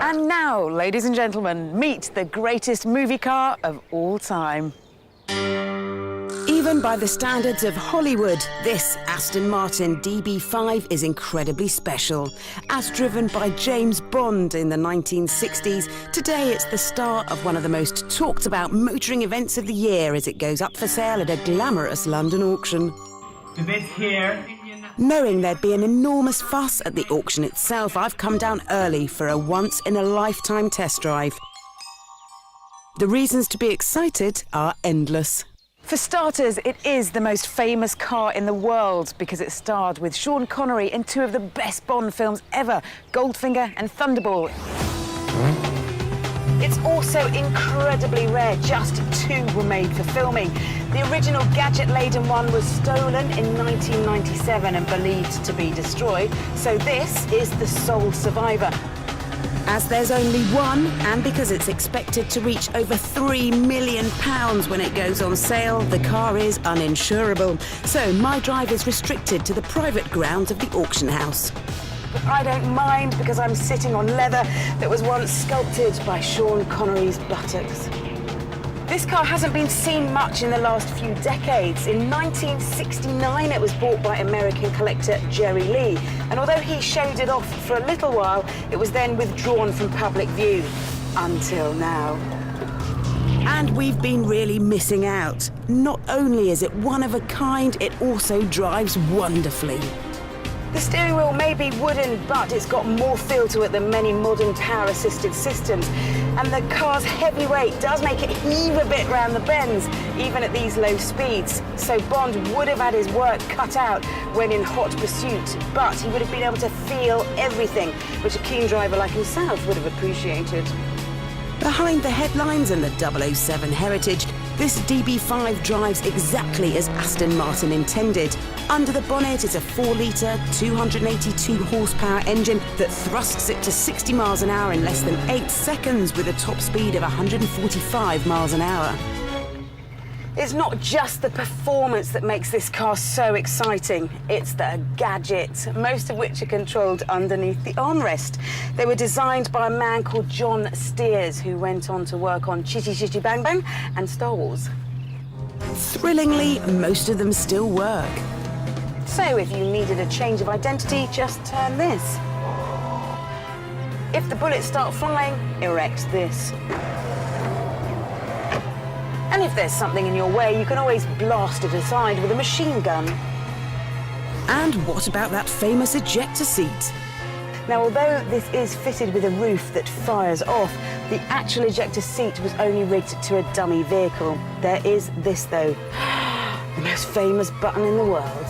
And now, ladies and gentlemen, meet the greatest movie car of all time. Even by the standards of Hollywood, this Aston Martin DB5 is incredibly special. As driven by James Bond in the 1960s, today it's the star of one of the most talked about motoring events of the year as it goes up for sale at a glamorous London auction. The bid here. Knowing there'd be an enormous fuss at the auction itself, I've come down early for a once-in-a-lifetime test drive. The reasons to be excited are endless. For starters, it is the most famous car in the world because it starred with Sean Connery in two of the best Bond films ever, Goldfinger and Thunderball. It's also incredibly rare, just two were made for filming. The original gadget-laden one was stolen in 1997 and believed to be destroyed, so this is the sole survivor. As there's only one, and because it's expected to reach over £3 million when it goes on sale, the car is uninsurable. So my drive is restricted to the private grounds of the auction house. But I don't mind because I'm sitting on leather that was once sculpted by Sean Connery's buttocks. This car hasn't been seen much in the last few decades. In 1969, it was bought by American collector Jerry Lee, and although he showed it off for a little while, it was then withdrawn from public view. Until now. And we've been really missing out. Not only is it one of a kind, it also drives wonderfully. The steering wheel may be wooden, but it's got more feel to it than many modern power-assisted systems. And the car's heavy weight does make it heave a bit round the bends, even at these low speeds. So Bond would have had his work cut out when in hot pursuit, but he would have been able to feel everything, which a keen driver like himself would have appreciated. Behind the headlines and the 007 heritage, this DB5 drives exactly as Aston Martin intended. Under the bonnet is a 4-litre, 282-horsepower engine that thrusts it to 60 miles an hour in less than 8 seconds with a top speed of 145 miles an hour. It's not just the performance that makes this car so exciting, it's the gadgets, most of which are controlled underneath the armrest. They were designed by a man called John Steers, who went on to work on Chitty Chitty Bang Bang and Star Wars. Thrillingly, most of them still work. So if you needed a change of identity, just turn this. If the bullets start flying, erect this. And if there's something in your way, you can always blast it aside with a machine gun. And what about that famous ejector seat? Now, although this is fitted with a roof that fires off, the actual ejector seat was only rigged to a dummy vehicle. There is this, though, the most famous button in the world.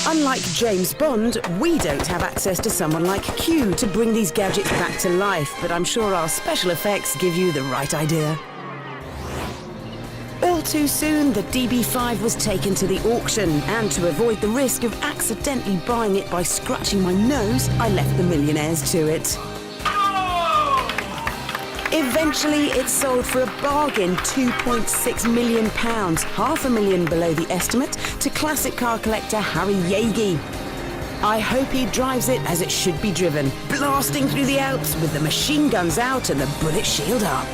Unlike James Bond, we don't have access to someone like Q to bring these gadgets back to life, but I'm sure our special effects give you the right idea. All too soon, the DB5 was taken to the auction, and to avoid the risk of accidentally buying it by scratching my nose, I left the millionaires to it. Eventually, it sold for a bargain, £2.6 million, £500,000 below the estimate, to classic car collector Harry Yeagy. I hope he drives it as it should be driven, blasting through the Alps with the machine guns out and the bullet shield up.